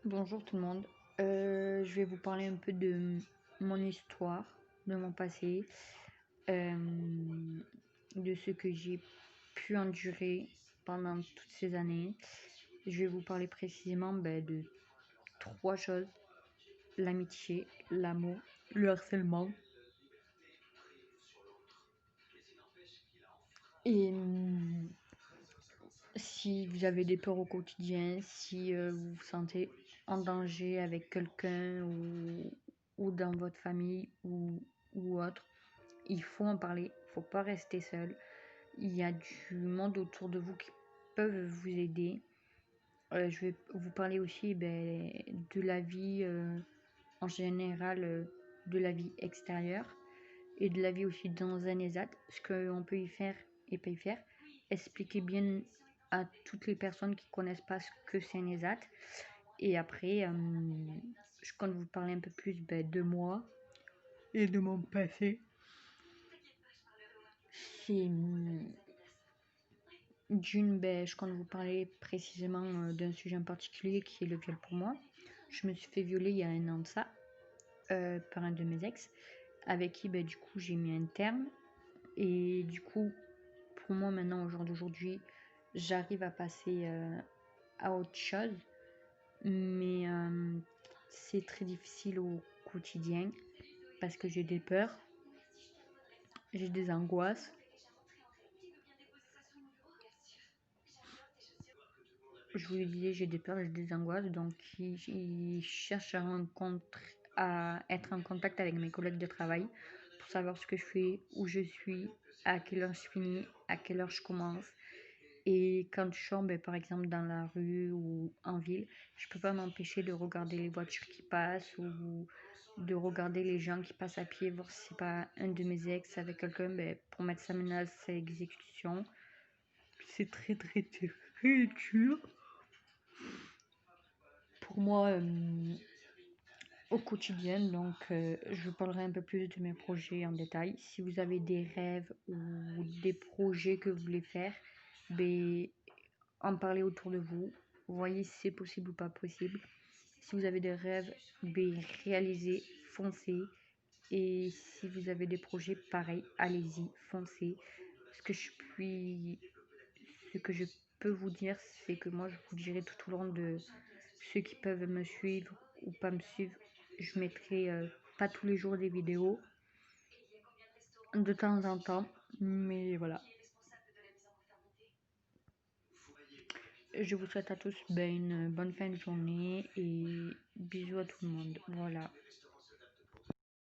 Bonjour tout le monde. Je vais vous parler un peu de mon histoire, de mon passé, de ce que j'ai pu endurer pendant toutes ces années. Je vais vous parler précisément de trois choses: l'amitié, l'amour, le harcèlement. Et si vous avez des peurs au quotidien, si vous vous sentez en danger avec quelqu'un ou dans votre famille ou autre, il faut en parler, il ne faut pas rester seul. Il y a du monde autour de vous qui peuvent vous aider. Je vais vous parler aussi de la vie en général, de la vie extérieure et de la vie aussi dans un ESAT, ce qu'on peut y faire et pas y faire. Expliquer bien à toutes les personnes qui connaissent pas ce que c'est un ESAT. Et après, je compte vous parler un peu plus de moi et de mon passé. C'est je compte vous parler précisément d'un sujet en particulier qui est le viol pour moi. Je me suis fait violer il y a 1 an de ça par un de mes ex, avec qui du coup j'ai mis un terme. Et du coup, pour moi maintenant, au jour d'aujourd'hui, j'arrive à passer à autre chose. Mais c'est très difficile au quotidien parce que j'ai des peurs, j'ai des angoisses. Je vous le disais, j'ai des peurs, j'ai des angoisses, donc je cherche à être en contact avec mes collègues de travail pour savoir ce que je fais, où je suis, à quelle heure je finis, à quelle heure je commence. Et quand je sors, par exemple dans la rue ou en ville, je peux pas m'empêcher de regarder les voitures qui passent ou de regarder les gens qui passent à pied, voir si c'est pas un de mes ex avec quelqu'un, pour mettre sa menace à exécution. C'est très très très dur pour moi au quotidien. Donc je vous parlerai un peu plus de mes projets en détail. Si vous avez des rêves ou des projets que vous voulez faire, en parler autour de vous. Voyez si c'est possible ou pas possible. Si vous avez des rêves, réalisez, foncez. Et si vous avez des projets, pareil, allez-y, foncez. Ce que je peux vous dire, c'est que moi, je vous dirai tout au long de ceux qui peuvent me suivre ou pas me suivre. Je mettrai pas tous les jours des vidéos, de temps en temps, mais voilà. Je vous souhaite à tous une bonne fin de journée et bisous à tout le monde. Voilà.